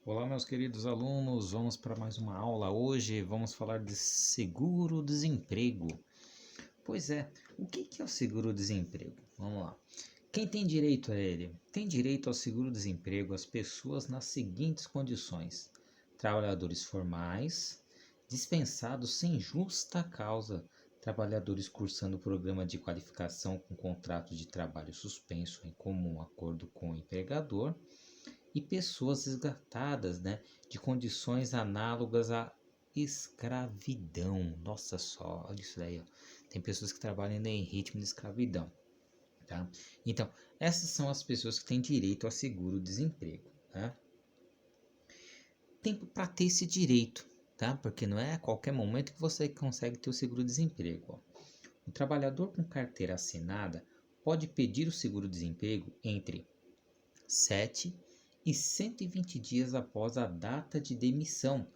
Olá, meus queridos alunos, vamos para mais uma aula. Hoje vamos falar de seguro-desemprego. Pois é, o que é o seguro-desemprego? Vamos lá. Quem tem direito a ele? Tem direito ao seguro-desemprego as pessoas nas seguintes condições: trabalhadores formais, dispensados sem justa causa, trabalhadores cursando programa de qualificação com contrato de trabalho suspenso em comum acordo com o empregador e pessoas resgatadas, né, de condições análogas à escravidão. Nossa só, olha isso daí, ó. Tem pessoas que trabalham ainda em ritmo de escravidão, tá? Então, essas são as pessoas que têm direito a seguro-desemprego, tá? Tempo para ter esse direito, tá? Porque não é a qualquer momento que você consegue ter o seguro-desemprego, ó. O trabalhador com carteira assinada pode pedir o seguro-desemprego entre 7 e 120 dias após a data de demissão,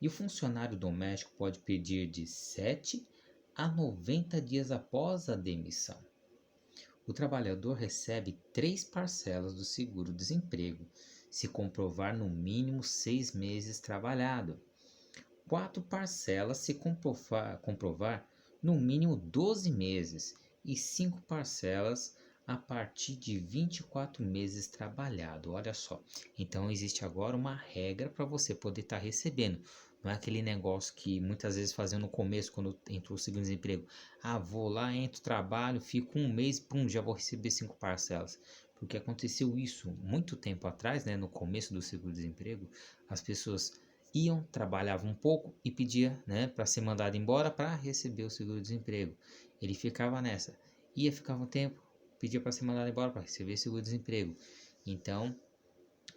e o funcionário doméstico pode pedir de 7 a 90 dias após a demissão. O trabalhador recebe 3 parcelas do seguro-desemprego, se comprovar no mínimo 6 meses trabalhado, 4 parcelas se comprovar no mínimo 12 meses e 5 parcelas a partir de 24 meses trabalhado. Olha só. Então existe agora uma regra para você poder estar recebendo. Não é aquele negócio que muitas vezes fazendo no começo, quando entrou o seguro-desemprego. Ah, vou lá, entro, trabalho, fico um mês, pum, já vou receber 5 parcelas. Porque aconteceu isso muito tempo atrás, né, no começo do seguro-desemprego. As pessoas iam, trabalhavam um pouco e pedia, né, para ser mandado embora para receber o seguro-desemprego. Ele ficava nessa, ficava um tempo, pedia para ser mandado embora para receber o seguro-desemprego. Então,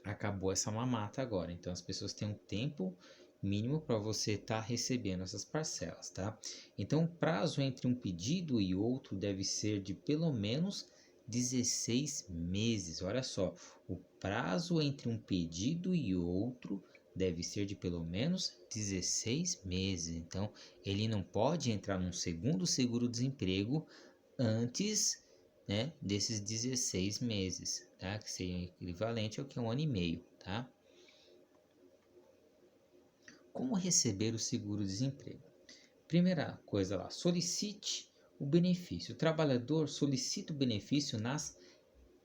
acabou essa mamata agora. Então, as pessoas têm um tempo mínimo para você estar recebendo essas parcelas, tá? Então, o prazo entre um pedido e outro deve ser de pelo menos 16 meses. Olha só, o prazo entre um pedido e outro deve ser de pelo menos 16 meses. Então, ele não pode entrar num segundo seguro-desemprego antes, né, desses 16 meses, tá? Que seria equivalente ao que é um ano e meio, tá? Como receber o seguro-desemprego? Primeira coisa lá, solicite o benefício. O trabalhador solicita o benefício nas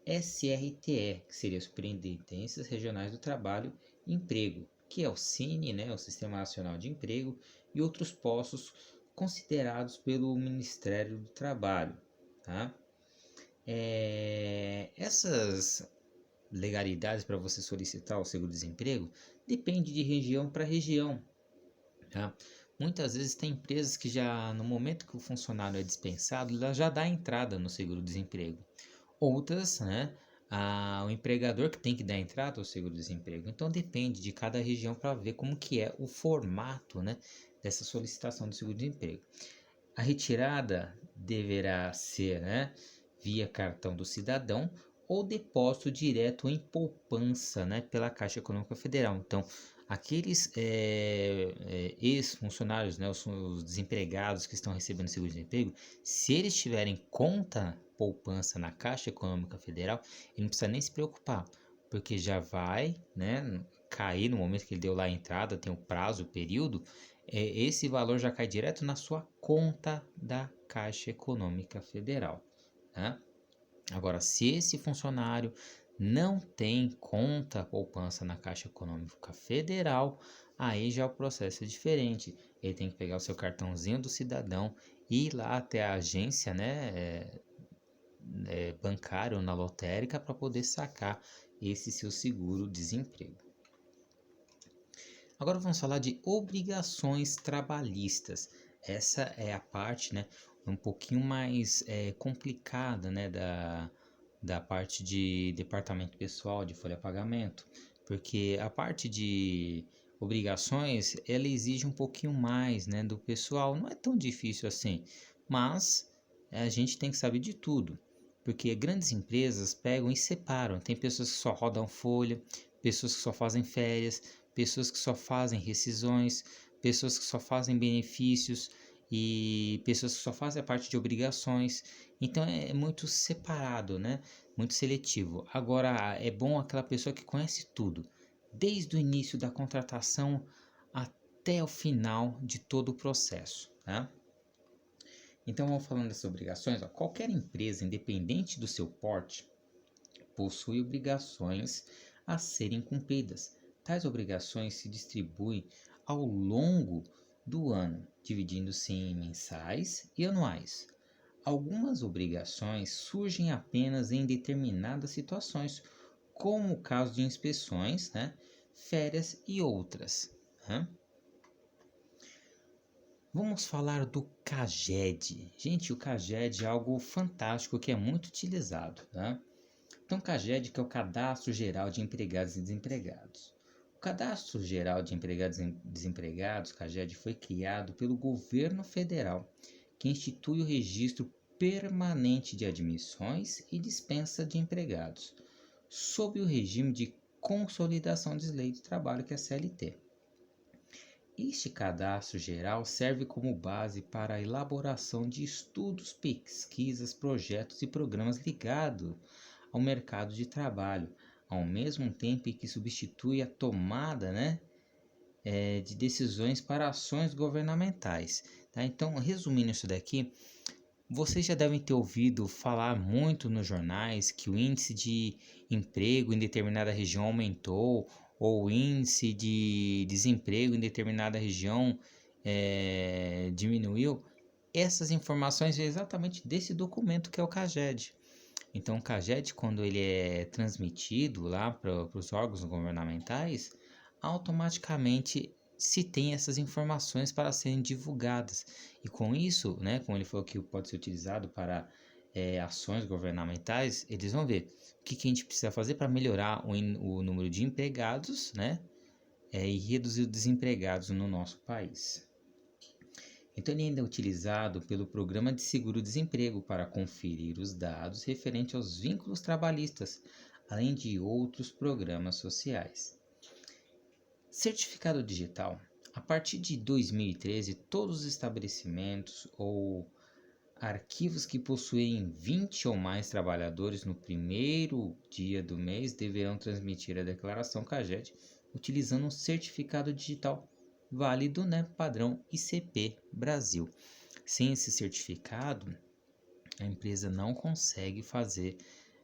SRTE, que seria Superintendências Regionais do Trabalho e Emprego, que é o Cine, né, o Sistema Nacional de Emprego, e outros postos considerados pelo Ministério do Trabalho, tá? Essas legalidades para você solicitar o seguro-desemprego depende de região para região, tá? Muitas vezes tem empresas que já no momento que o funcionário é dispensado, ela já dá entrada no seguro-desemprego. Outras, né, o empregador que tem que dar entrada ao seguro-desemprego. Então depende de cada região para ver como que é o formato, né, dessa solicitação do seguro-desemprego. A retirada deverá ser, né, via cartão do cidadão ou depósito direto em poupança, né, pela Caixa Econômica Federal. Então, aqueles ex-funcionários, né, os desempregados que estão recebendo seguro-desemprego, se eles tiverem conta poupança na Caixa Econômica Federal, ele não precisa nem se preocupar, porque já vai, né, cair no momento que ele deu lá a entrada, tem o prazo, o período, esse valor já cai direto na sua conta da Caixa Econômica Federal, tá? Agora, se esse funcionário não tem conta poupança na Caixa Econômica Federal, aí já o processo é diferente. Ele tem que pegar o seu cartãozinho do cidadão e ir lá até a agência, né, bancária ou na lotérica para poder sacar esse seu seguro-desemprego. Agora vamos falar de obrigações trabalhistas. Essa é a parte, né, um pouquinho mais complicada, né, da parte de departamento pessoal, de folha pagamento, porque a parte de obrigações, ela exige um pouquinho mais, né, do pessoal. Não é tão difícil assim, mas a gente tem que saber de tudo, porque grandes empresas pegam e separam. Tem pessoas que só rodam folha, pessoas que só fazem férias, pessoas que só fazem rescisões, pessoas que só fazem benefícios e pessoas que só fazem a parte de obrigações. Então é muito separado, né? Muito seletivo. Agora é bom aquela pessoa que conhece tudo. desde o início da contratação até o final de todo o processo, tá? Então, vamos falando dessas obrigações. Ó, qualquer empresa, independente do seu porte, possui obrigações a serem cumpridas. Tais obrigações se distribuem ao longo do ano, dividindo-se em mensais e anuais. Algumas obrigações surgem apenas em determinadas situações, como o caso de inspeções, né, férias e outras, né? Vamos falar do CAGED. Gente, o CAGED é algo fantástico que é muito utilizado, tá? Então, o CAGED, que é o Cadastro Geral de Empregados e Desempregados. O Cadastro Geral de Empregados e Desempregados, CAGED, foi criado pelo governo federal, que institui o registro permanente de admissões e dispensa de empregados, sob o regime de consolidação de lei do trabalho, que é a CLT. Este cadastro geral serve como base para a elaboração de estudos, pesquisas, projetos e programas ligados ao mercado de trabalho, ao mesmo tempo que substitui a tomada, de decisões para ações governamentais. Tá? Então, resumindo isso daqui, vocês já devem ter ouvido falar muito nos jornais que o índice de emprego em determinada região aumentou, ou o índice de desemprego em determinada região diminuiu. Essas informações vêm exatamente desse documento que é o CAGED. Então, o CAGED, quando ele é transmitido lá para os órgãos governamentais, automaticamente se tem essas informações para serem divulgadas. E com isso, né, como ele falou que pode ser utilizado para ações governamentais, eles vão ver o que a gente precisa fazer para melhorar o número de empregados, né, e reduzir os desempregados no nosso país. Então, ele ainda é utilizado pelo Programa de Seguro-Desemprego para conferir os dados referentes aos vínculos trabalhistas, além de outros programas sociais. Certificado digital. A partir de 2013, todos os estabelecimentos ou arquivos que possuem 20 ou mais trabalhadores no primeiro dia do mês deverão transmitir a declaração CAGED utilizando um certificado digital válido, padrão ICP Brasil. Sem esse certificado, a empresa não consegue fazer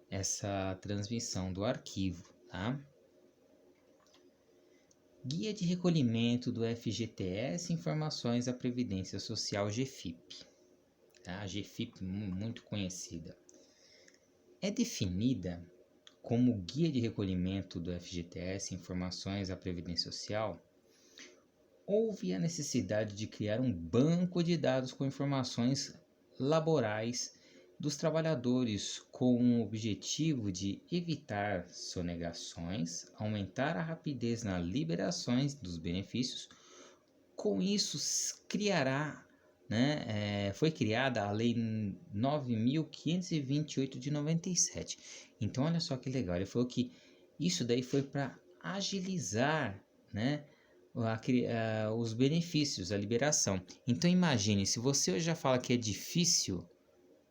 essa transmissão do arquivo, tá? Guia de recolhimento do FGTS, informações da Previdência Social GFIP. Tá? A GFIP, muito conhecida. É definida como guia de recolhimento do FGTS, informações da Previdência Social. Houve a necessidade de criar um banco de dados com informações laborais dos trabalhadores com o objetivo de evitar sonegações, aumentar a rapidez na liberações dos benefícios. Com isso, foi criada a Lei 9.528 de 97. Então, olha só que legal, ele falou que isso daí foi para agilizar, os benefícios, a liberação. Então, imagine, se você hoje já fala que é difícil,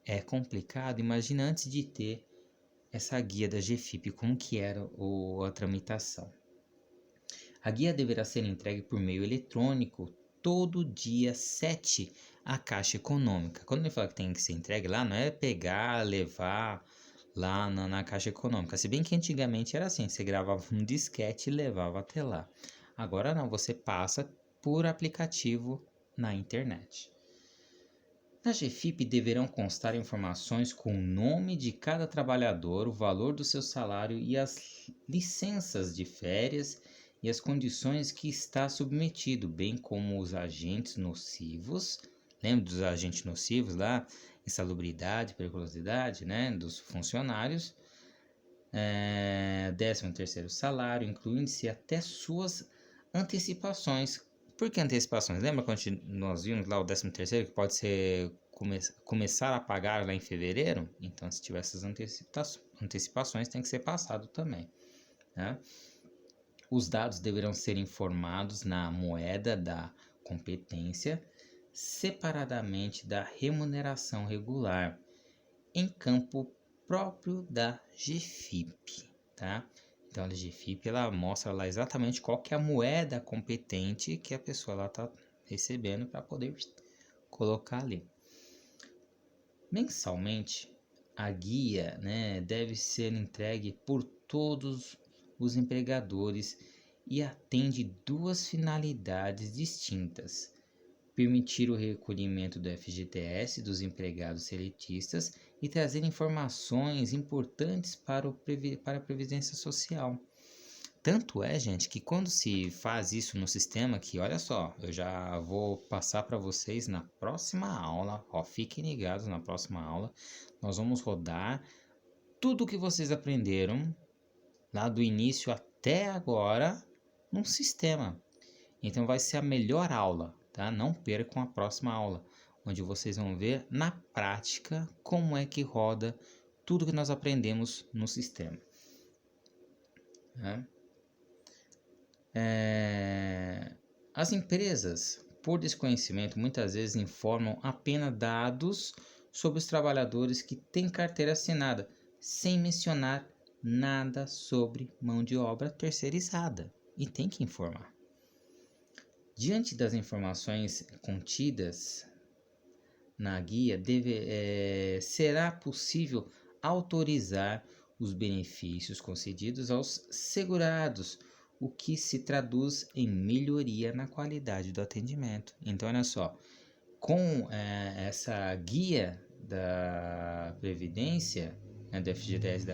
é complicado, imagina antes de ter essa guia da GFIP, como que era a tramitação. A guia deverá ser entregue por meio eletrônico todo dia 7 à Caixa Econômica. Quando ele fala que tem que ser entregue lá, não é pegar, levar lá na Caixa Econômica. Se bem que antigamente era assim, você gravava um disquete e levava até lá. Agora não, você passa por aplicativo na internet. Na GFIP deverão constar informações com o nome de cada trabalhador, o valor do seu salário e as licenças de férias e as condições que está submetido, bem como os agentes nocivos. Lembra dos agentes nocivos lá? Insalubridade, periculosidade, dos funcionários. 13º salário, incluindo-se até suas antecipações. Por que antecipações? Lembra quando nós vimos lá o 13º que pode ser começar a pagar lá em fevereiro? Então, se tiver essas antecipações, tem que ser passado também, né? Os dados deverão ser informados na moeda da competência, separadamente da remuneração regular, em campo próprio da GFIP, tá? Então a LGFIP ela mostra lá exatamente qual que é a moeda competente que a pessoa está recebendo para poder colocar ali. Mensalmente, a guia, né, deve ser entregue por todos os empregadores e atende duas finalidades distintas: permitir o recolhimento do FGTS dos empregados seletistas e trazer informações importantes para a Previdência Social. Tanto é, gente, que quando se faz isso no sistema, que olha só, eu já vou passar para vocês na próxima aula, ó, fiquem ligados na próxima aula, nós vamos rodar tudo que vocês aprenderam lá do início até agora num sistema. Então vai ser a melhor aula, tá? Não percam a próxima aula, onde vocês vão ver na prática como é que roda tudo que nós aprendemos no sistema. Né? As empresas, por desconhecimento, muitas vezes informam apenas dados sobre os trabalhadores que têm carteira assinada, sem mencionar nada sobre mão de obra terceirizada. E tem que informar. Diante das informações contidas na guia, será possível autorizar os benefícios concedidos aos segurados, o que se traduz em melhoria na qualidade do atendimento. Então, olha só, com essa guia da Previdência, né, do FGTS,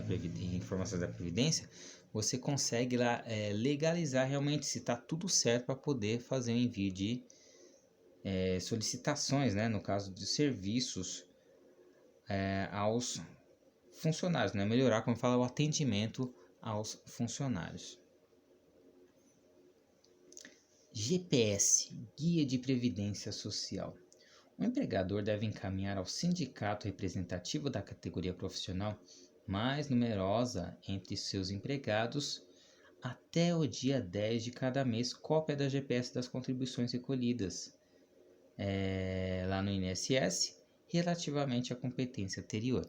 informações da Previdência, você consegue lá legalizar realmente se está tudo certo para poder fazer o envio de solicitações, né, no caso de serviços aos funcionários, né, melhorar, como fala, o atendimento aos funcionários. GPS, Guia de Previdência Social. O empregador deve encaminhar ao sindicato representativo da categoria profissional mais numerosa entre seus empregados até o dia 10 de cada mês cópia da GPS das contribuições recolhidas lá no INSS relativamente à competência anterior.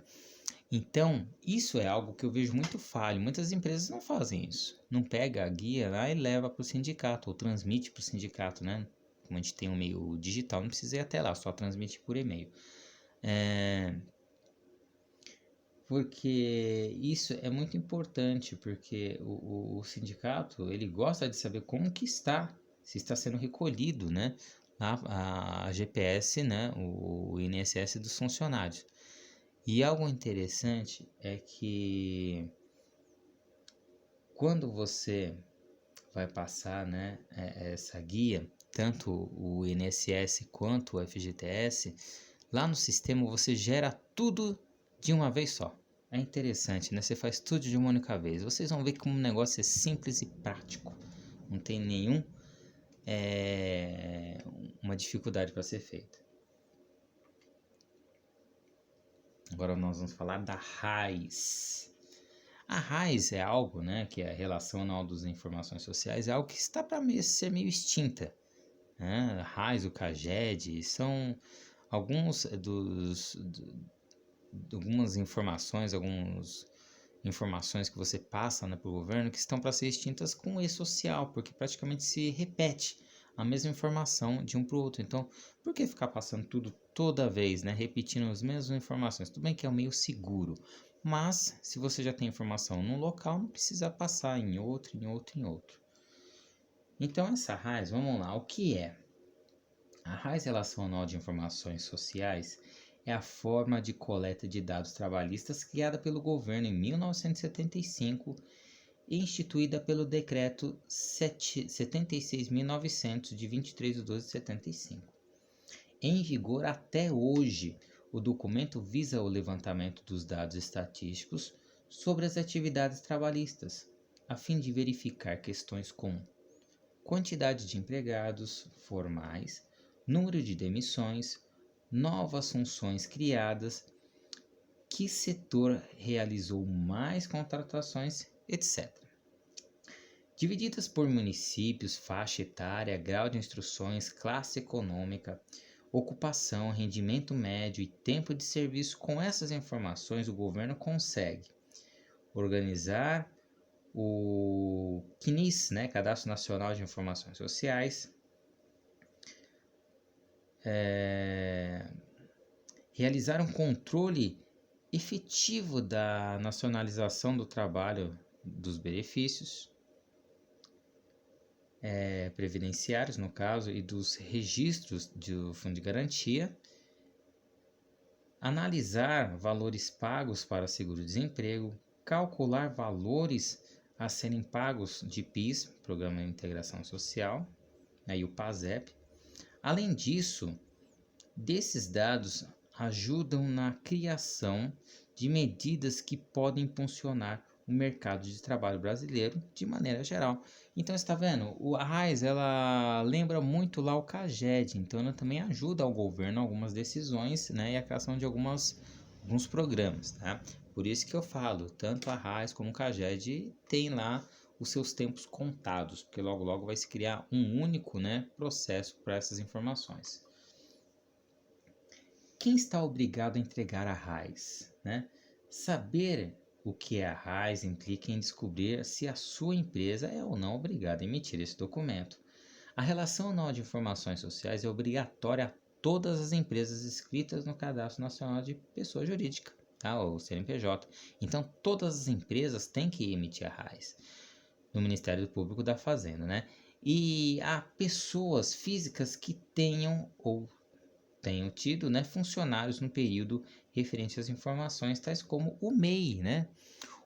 Então, isso é algo que eu vejo muito falho. Muitas empresas não fazem isso. Não pega a guia lá e leva para o sindicato, ou transmite para o sindicato, né? Como a gente tem um meio digital, não precisa ir até lá, só transmite por e-mail. Porque isso é muito importante, porque o sindicato, ele gosta de saber como que está, se está sendo recolhido, né? A GPS, né? O INSS dos funcionários. E algo interessante é que quando você vai passar, né, essa guia, tanto o INSS quanto o FGTS, lá no sistema você gera tudo de uma vez só. É interessante, né? Você faz tudo de uma única vez. Vocês vão ver como o negócio é simples e prático. Não tem nenhum uma dificuldade para ser feita. Agora nós vamos falar da RAIS. A RAIS é algo, né, que é a Relação Anual das Informações Sociais, é algo que está para ser meio extinta. Né? A RAIS, o CAGED, são algumas informações que você passa, né, para o governo que estão para ser extintas com o e-social, porque praticamente se repete a mesma informação de um para o outro. Então, por que ficar passando tudo toda vez, né, repetindo as mesmas informações? Tudo bem que é um meio seguro, mas se você já tem informação num local, não precisa passar em outro. Então, essa RAIS, vamos lá, o que é? A RAIS, Relação Anual de Informações Sociais, é a forma de coleta de dados trabalhistas criada pelo governo em 1975 e instituída pelo Decreto 76.900, de 23 de 12 de 75. Em vigor até hoje, o documento visa o levantamento dos dados estatísticos sobre as atividades trabalhistas, a fim de verificar questões como quantidade de empregados formais, número de demissões, novas funções criadas, que setor realizou mais contratações, etc. Divididas por municípios, faixa etária, grau de instruções, classe econômica, ocupação, rendimento médio e tempo de serviço, com essas informações o governo consegue organizar o CNIS, né, Cadastro Nacional de Informações Sociais, realizar um controle efetivo da nacionalização do trabalho dos benefícios previdenciários, no caso, e dos registros do Fundo de Garantia, analisar valores pagos para seguro-desemprego, calcular valores a serem pagos de PIS, Programa de Integração Social, e o PASEP. Além disso, desses dados ajudam na criação de medidas que podem impulsionar o mercado de trabalho brasileiro de maneira geral. Então, você está vendo, a RAIS, ela lembra muito lá o CAGED, então ela também ajuda ao governo algumas decisões, né, e a criação de alguns programas, tá? Por isso que eu falo, tanto a RAIS como o CAGED tem lá os seus tempos contados, porque logo logo vai se criar um único, né, processo para essas informações. Quem está obrigado a entregar a RAIS, né? Saber o que é a RAIS implica em descobrir se a sua empresa é ou não obrigada a emitir esse documento. A Relação Anual de Informações Sociais é obrigatória a todas as empresas inscritas no Cadastro Nacional de Pessoa Jurídica, tá? Ou CNPJ. Então, todas as empresas têm que emitir a RAIS no Ministério Público da Fazenda, né? E há pessoas físicas que tenham tido, né, funcionários no período referente às informações, tais como o MEI, né?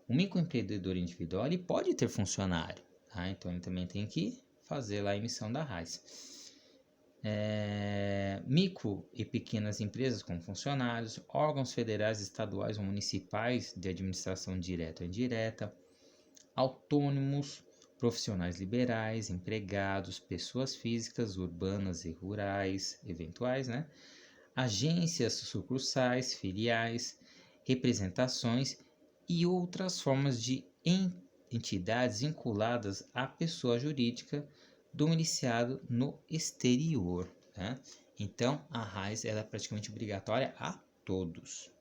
O microempreendedor individual ele pode ter funcionário, tá? Então ele também tem que fazer lá a emissão da RAIS. Micro e pequenas empresas com funcionários, órgãos federais, estaduais ou municipais de administração direta ou indireta, autônomos, profissionais liberais, empregados, pessoas físicas, urbanas e rurais, eventuais, né? Agências, sucursais, filiais, representações e outras formas de entidades vinculadas à pessoa jurídica domiciliado no exterior, né? Então, a RAIS ela é praticamente obrigatória a todos.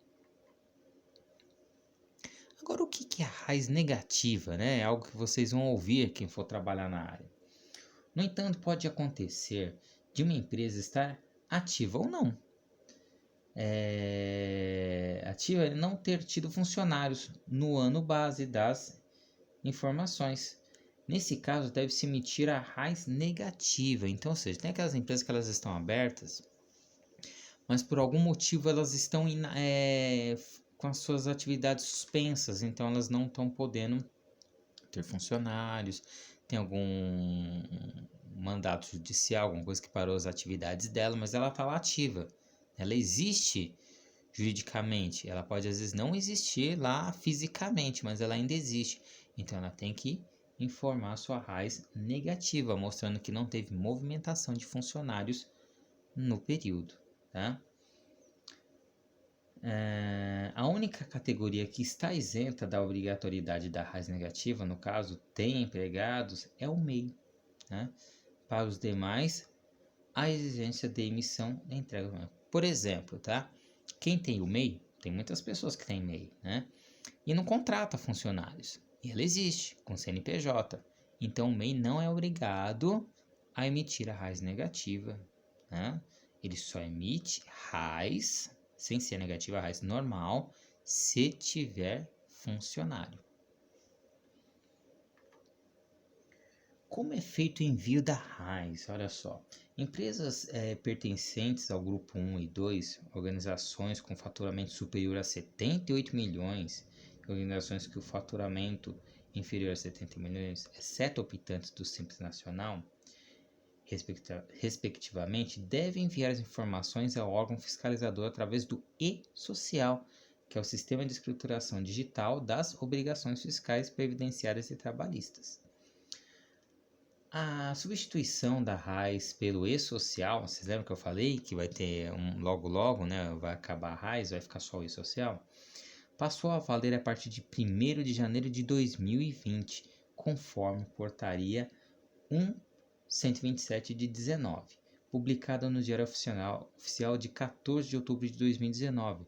Agora, o que é a RAIS negativa, né? É algo que vocês vão ouvir quem for trabalhar na área. No entanto, pode acontecer de uma empresa estar ativa ou não. Ativa e não ter tido funcionários no ano base das informações. Nesse caso, deve-se emitir a RAIS negativa. Então, ou seja, tem aquelas empresas que elas estão abertas, mas por algum motivo elas estão com as suas atividades suspensas, então elas não estão podendo ter funcionários, tem algum mandato judicial, alguma coisa que parou as atividades dela, mas ela está lá ativa. Ela existe juridicamente, ela pode às vezes não existir lá fisicamente, mas ela ainda existe. Então ela tem que informar sua RAIS negativa, mostrando que não teve movimentação de funcionários no período, tá? A única categoria que está isenta da obrigatoriedade da RAIS negativa, no caso, tem empregados, é o MEI, né? Para os demais, a exigência de emissão da entrega. Por exemplo, tá? Quem tem o MEI, tem muitas pessoas que têm MEI, né? E não contrata funcionários. E ela existe com CNPJ. Então o MEI não é obrigado a emitir a RAIS negativa, né? Ele só emite RAIS, sem ser negativa, a RAIS normal, se tiver funcionário. Como é feito o envio da RAIS? Olha só. Empresas pertencentes ao grupo 1 e 2, organizações com faturamento superior a 78 milhões, organizações que o faturamento inferior a 70 milhões, exceto optantes do Simples Nacional, respectivamente, devem enviar as informações ao órgão fiscalizador através do e-social, que é o Sistema de Escrituração Digital das Obrigações Fiscais, Previdenciárias e Trabalhistas. A substituição da RAIS pelo e-social, vocês lembram que eu falei que vai ter logo, né, vai acabar a RAIS, vai ficar só o e-social? Passou a valer a partir de 1º de janeiro de 2020, conforme portaria 127 de 19, publicada no Diário Oficial de 14 de outubro de 2019.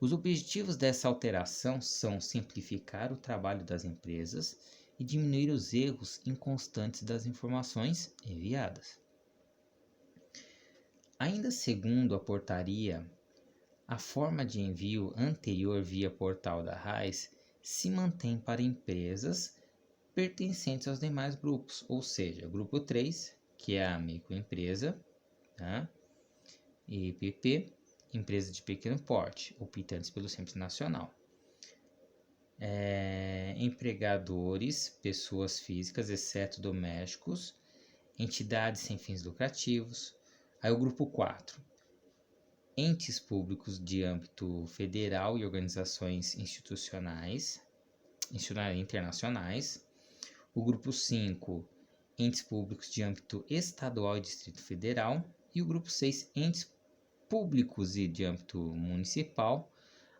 Os objetivos dessa alteração são simplificar o trabalho das empresas e diminuir os erros inconstantes das informações enviadas. Ainda segundo a portaria, a forma de envio anterior via portal da RAIS se mantém para empresas pertencentes aos demais grupos, ou seja, grupo 3, que é a microempresa, tá? EPP, empresa de pequeno porte, optantes pelo Simples Nacional. Empregadores, pessoas físicas, exceto domésticos, entidades sem fins lucrativos. Aí o grupo 4, entes públicos de âmbito federal e organizações internacionais. O grupo 5, entes públicos de âmbito estadual e Distrito Federal. E o grupo 6, entes públicos e de âmbito municipal,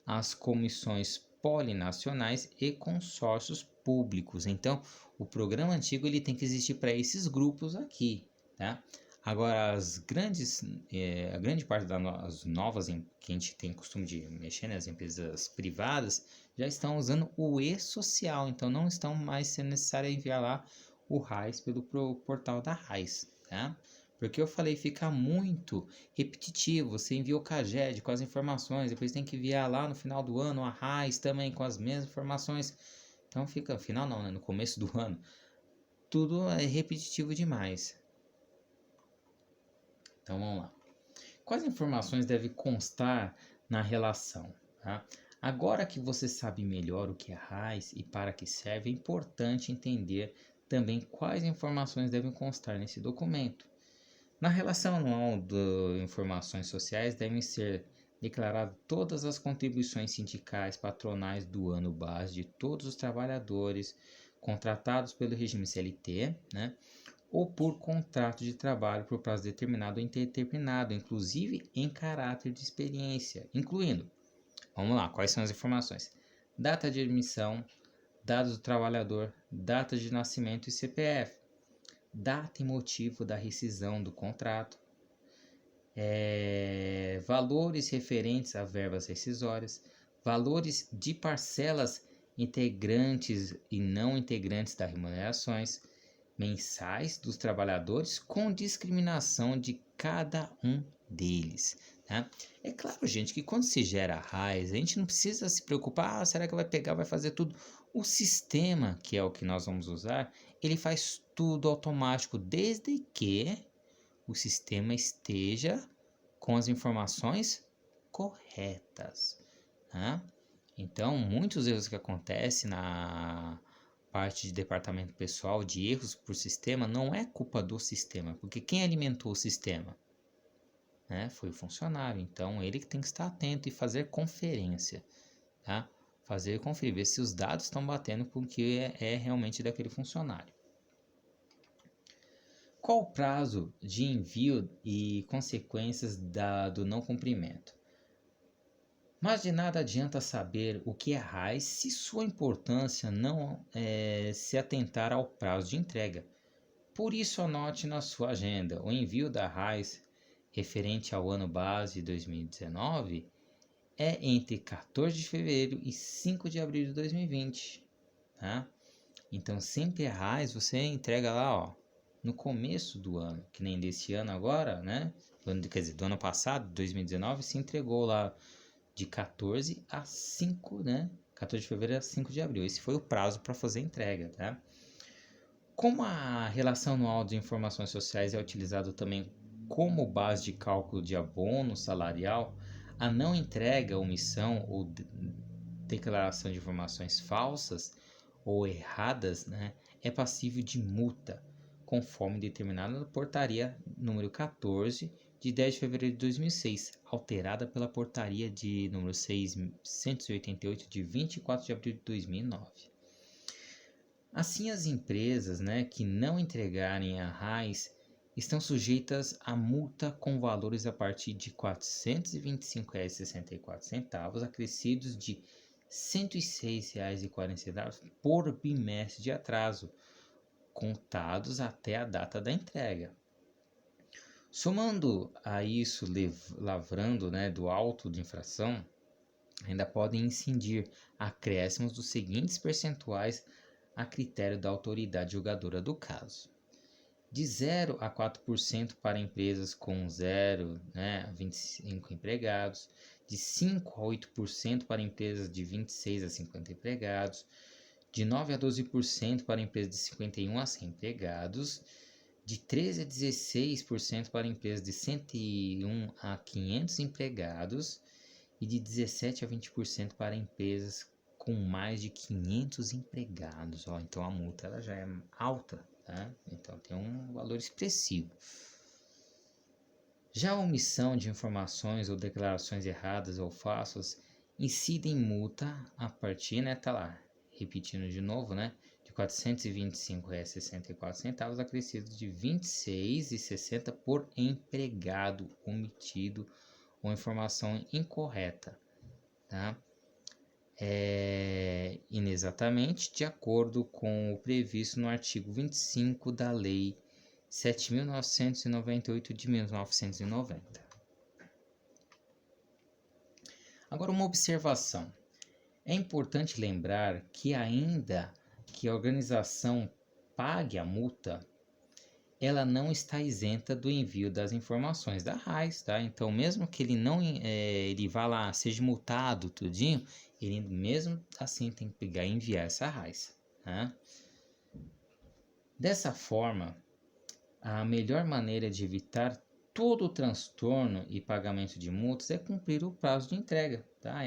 as comissões polinacionais e consórcios públicos. Então, o programa antigo ele tem que existir para esses grupos aqui, tá? Agora, a grande parte das novas que a gente tem costume de mexer nas empresas privadas já estão usando o e-social, então não estão mais sendo necessário enviar lá o RAIS pelo portal da RAIS, tá? Porque eu falei, fica muito repetitivo, você envia o CAGED com as informações, depois tem que enviar lá no final do ano a RAIS também com as mesmas informações. Então fica, final não, né? No começo do ano, tudo é repetitivo demais. Então vamos lá. Quais informações devem constar na relação? Tá? Agora que você sabe melhor o que é RAIS e para que serve, é importante entender também quais informações devem constar nesse documento. Na relação anual de informações sociais devem ser declaradas todas as contribuições sindicais patronais do ano base de todos os trabalhadores contratados pelo regime CLT, né, ou por contrato de trabalho por prazo determinado ou indeterminado, inclusive em caráter de experiência, incluindo, vamos lá, quais são as informações? Data de admissão, dados do trabalhador, data de nascimento e CPF. Data e motivo da rescisão do contrato, valores referentes a verbas rescisórias, valores de parcelas integrantes e não integrantes das remunerações mensais dos trabalhadores com discriminação de cada um deles. Tá? É claro, gente, que quando se gera RAIS, a gente não precisa se preocupar, será que vai pegar, vai fazer tudo? O sistema, que é o que nós vamos usar, ele faz tudo automático, desde que o sistema esteja com as informações corretas. Tá? Então, muitos erros que acontecem na parte de departamento pessoal, de erros por sistema, não é culpa do sistema, porque quem alimentou o sistema, né, foi o funcionário. Então, ele que tem que estar atento e fazer conferência, tá? Fazer conferir, ver se os dados estão batendo com o que é realmente daquele funcionário. Qual o prazo de envio e consequências do não cumprimento? Mas de nada adianta saber o que é RAIS se sua importância não se atentar ao prazo de entrega. Por isso, anote na sua agenda: o envio da RAIS referente ao ano base de 2019 é entre 14 de fevereiro e 5 de abril de 2020. Tá? Então, sempre a RAIS você entrega lá, ó, no começo do ano, que nem desse ano agora, né? Quer dizer, do ano passado, 2019, se entregou lá de 14 a 5, né? 14 de fevereiro a 5 de abril. Esse foi o prazo para fazer a entrega, tá? Como a relação anual de informações sociais é utilizado também como base de cálculo de abono salarial, a não entrega, omissão ou declaração de informações falsas ou erradas, né, é passível de multa, conforme determinada na portaria número 14 de 10 de fevereiro de 2006, alterada pela portaria de número 688 de 24 de abril de 2009. Assim, as empresas, né, que não entregarem a RAIS estão sujeitas a multa com valores a partir de R$ 425,64, acrescidos de R$ 106,40 por bimestre de atraso, contados até a data da entrega. Somando a isso, lavrando, né, do auto de infração, ainda podem incidir acréscimos dos seguintes percentuais a critério da autoridade julgadora do caso. De 0 a 4% para empresas com 0, a 25 empregados, de 5 a 8% para empresas de 26 a 50 empregados, de 9 a 12% para empresas de 51 a 100 empregados, de 13 a 16% para empresas de 101 a 500 empregados e de 17 a 20% para empresas com mais de 500 empregados. Então a multa ela já é alta, tá? Então tem um valor expressivo. Já a omissão de informações ou declarações erradas ou falsas incide em multa a partir, tá lá, repetindo de novo, de R$ 425,64, acrescidos de R$ 26,60 por empregado omitido ou informação incorreta, tá? Inexatamente de acordo com o previsto no artigo 25 da Lei 7.998 de 1990. Agora, uma observação. É importante lembrar que ainda que a organização pague a multa, ela não está isenta do envio das informações da RAIS, tá? Então, mesmo que ele não ele vá lá, seja multado, tudinho, ele mesmo assim tem que pegar e enviar essa RAIS, tá? Dessa forma, a melhor maneira de evitar todo o transtorno e pagamento de multas é cumprir o prazo de entrega, tá?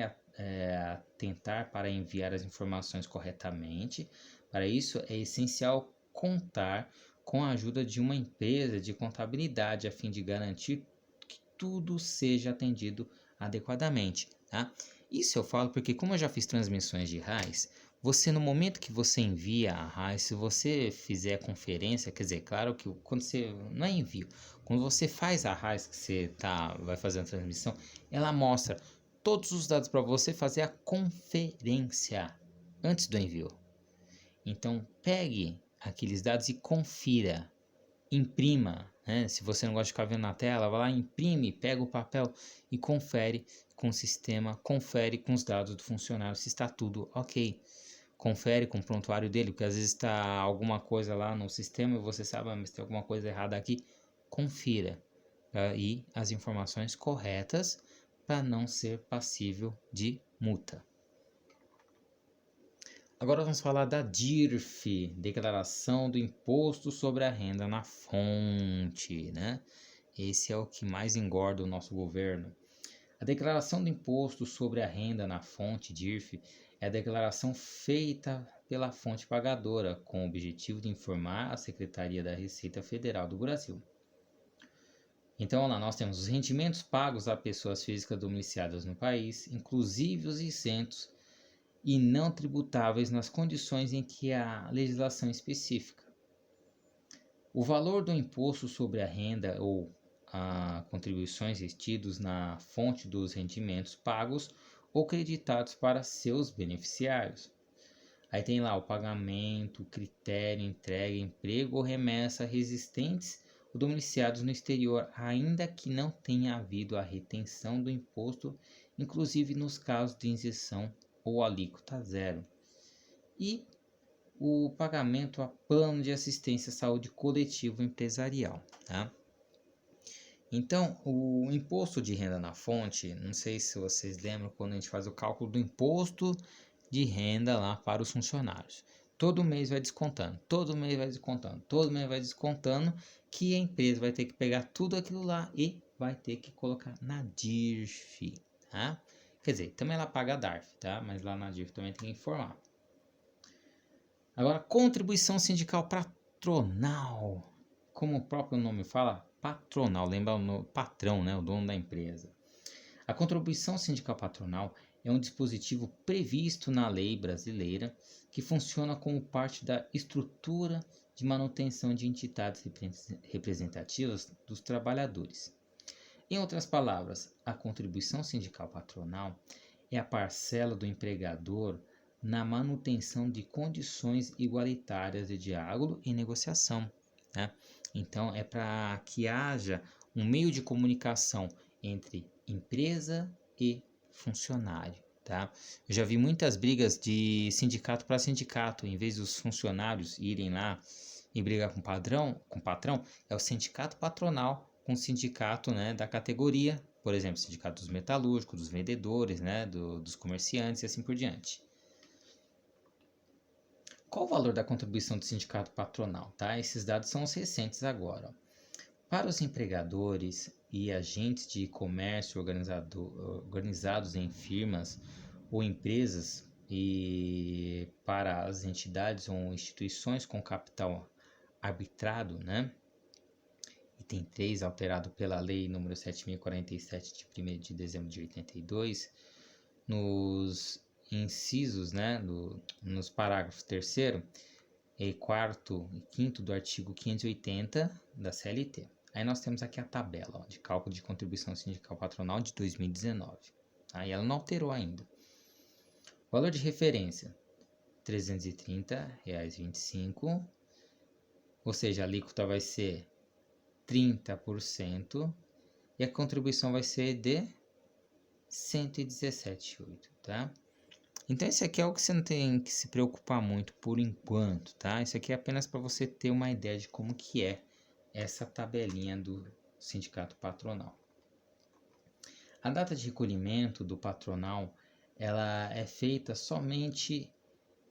Atentar para enviar as informações corretamente. Para isso, é essencial contar com a ajuda de uma empresa de contabilidade a fim de garantir que tudo seja atendido adequadamente, tá? Isso eu falo porque, como eu já fiz transmissões de RAIS, você, no momento que você envia a RAIS, se você fizer a conferência, quer dizer, claro que quando você, não é envio, quando você faz a RAIS, que você vai fazer a transmissão, ela mostra todos os dados para você fazer a conferência antes do envio. Então, pegue aqueles dados e confira, imprima, se você não gosta de ficar vendo na tela, vai lá, imprime, pega o papel e confere com o sistema, confere com os dados do funcionário se está tudo ok. Confere com o prontuário dele, porque às vezes está alguma coisa lá no sistema e você sabe, mas tem alguma coisa errada aqui. Confira aí as informações corretas para não ser passível de multa. Agora vamos falar da DIRF, Declaração do Imposto sobre a Renda na Fonte, Esse é o que mais engorda o nosso governo. A Declaração do Imposto sobre a Renda na Fonte, DIRF, é a declaração feita pela fonte pagadora, com o objetivo de informar a Secretaria da Receita Federal do Brasil. Então, lá nós temos os rendimentos pagos a pessoas físicas domiciliadas no país, inclusive os isentos e não tributáveis nas condições em que a legislação especifica. O valor do imposto sobre a renda ou a contribuições retidos na fonte dos rendimentos pagos ou creditados para seus beneficiários. Aí tem lá o pagamento, critério, entrega, emprego ou remessa resistentes ou domiciliados no exterior, ainda que não tenha havido a retenção do imposto, inclusive nos casos de isenção ou alíquota zero. E o pagamento a plano de assistência à saúde coletivo empresarial, tá? Então, o imposto de renda na fonte, não sei se vocês lembram quando a gente faz o cálculo do imposto de renda lá para os funcionários. Todo mês vai descontando, todo mês vai descontando, todo mês vai descontando, que a empresa vai ter que pegar tudo aquilo lá e vai ter que colocar na DIRF, tá? Quer dizer, também ela paga a DARF, tá? Mas lá na DIRF também tem que informar. Agora, contribuição sindical patronal. Como o próprio nome fala, patronal, lembra o patrão, o dono da empresa. A contribuição sindical patronal é um dispositivo previsto na lei brasileira que funciona como parte da estrutura de manutenção de entidades representativas dos trabalhadores. Em outras palavras, a contribuição sindical patronal é a parcela do empregador na manutenção de condições igualitárias de diálogo e negociação. Então, é para que haja um meio de comunicação entre empresa e funcionário. tá? Eu já vi muitas brigas de sindicato para sindicato, em vez dos funcionários irem lá e brigar com o patrão, é o sindicato patronal com o sindicato, né, da categoria, por exemplo, sindicato dos metalúrgicos, dos vendedores, né, dos comerciantes e assim por diante. Qual o valor da contribuição do sindicato patronal? Tá? Esses dados são os recentes agora. Para os empregadores e agentes de comércio organizados em firmas ou empresas e para as entidades ou instituições com capital arbitrado, né? Item 3, alterado pela Lei nº 7.047, de 1º de dezembro de 82, nos incisos, né, nos parágrafos 3º e 4º e 5º do artigo 580 da CLT. Aí nós temos aqui a tabela de cálculo de contribuição sindical patronal de 2019. Aí ela não alterou ainda. Valor de referência, R$ 330,25, ou seja, a alíquota vai ser 30% e a contribuição vai ser de 117,8, tá? Então esse aqui é o que você não tem que se preocupar muito por enquanto, tá? Isso aqui é apenas para você ter uma ideia de como que é essa tabelinha do sindicato patronal. A data de recolhimento do patronal, ela é feita somente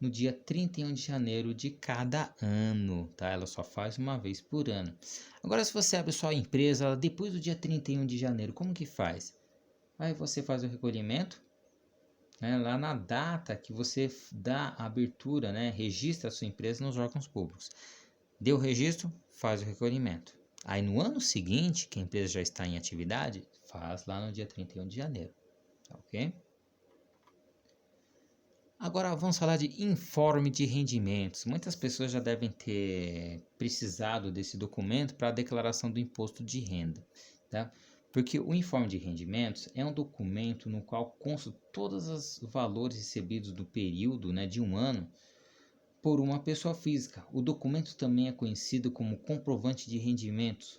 no dia 31 de janeiro de cada ano, tá? Ela só faz uma vez por ano. Agora, se você abre sua empresa depois do dia 31 de janeiro, como que faz? Aí você faz o recolhimento, né, lá na data que você dá a abertura, né, registra a sua empresa nos órgãos públicos. Deu o registro, faz o recolhimento. Aí no ano seguinte, que a empresa já está em atividade, faz lá no dia 31 de janeiro, tá ok? Agora vamos falar de informe de rendimentos. Muitas pessoas já devem ter precisado desse documento para a declaração do imposto de renda, tá? Porque o informe de rendimentos é um documento no qual constam todos os valores recebidos do período, né, de um ano por uma pessoa física. O documento também é conhecido como comprovante de rendimentos.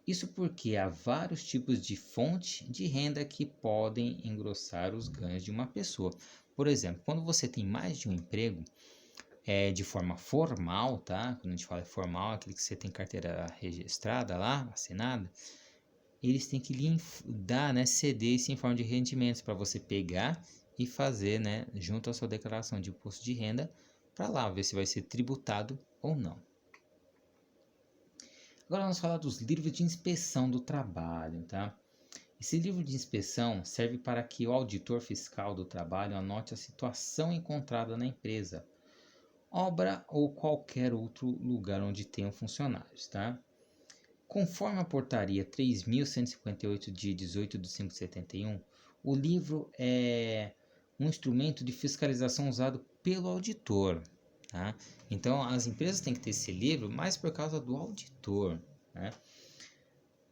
Isso porque há vários tipos de fonte de renda que podem engrossar os ganhos de uma pessoa. Por exemplo, quando você tem mais de um emprego, de forma formal, tá? Quando a gente fala formal, aquele que você tem carteira registrada lá, assinada, eles têm que lhe dar, né, ceder esse informe de rendimentos para você pegar e fazer, né, junto à sua declaração de imposto de renda, para lá ver se vai ser tributado ou não. Agora vamos falar dos livros de inspeção do trabalho, tá? Esse livro de inspeção serve para que o auditor fiscal do trabalho anote a situação encontrada na empresa, obra ou qualquer outro lugar onde tenham funcionários, tá? Conforme a portaria 3.158 de 18 de 5 de 71, o livro é um instrumento de fiscalização usado pelo auditor, tá? Então as empresas têm que ter esse livro mais por causa do auditor, né?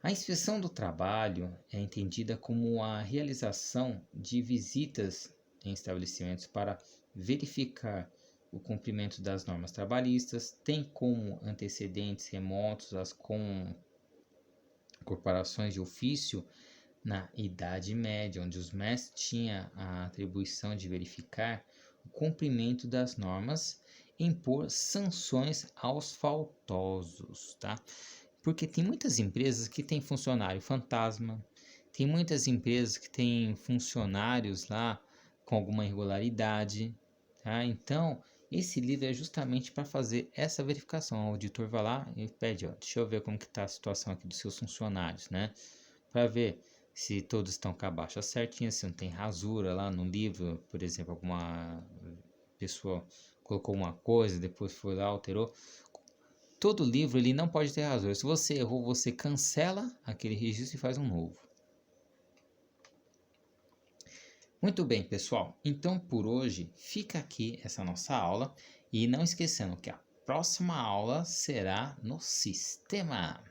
A inspeção do trabalho é entendida como a realização de visitas em estabelecimentos para verificar o cumprimento das normas trabalhistas, tem como antecedentes remotos as corporações de ofício na Idade Média, onde os mestres tinham a atribuição de verificar o cumprimento das normas e impor sanções aos faltosos, tá? Porque tem muitas empresas que têm funcionário fantasma, tem muitas empresas que têm funcionários lá com alguma irregularidade, tá? Então, esse livro é justamente para fazer essa verificação. O auditor vai lá e pede, ó, deixa eu ver como que está a situação aqui dos seus funcionários, né? Para ver se todos estão com a baixa certinha, se não tem rasura lá no livro, por exemplo, alguma pessoa colocou uma coisa, depois foi lá, alterou. Todo livro ele não pode ter rasura. Se você errou, você cancela aquele registro e faz um novo. Muito bem, pessoal. Então, por hoje, fica aqui essa nossa aula. E não esquecendo que a próxima aula será no sistema.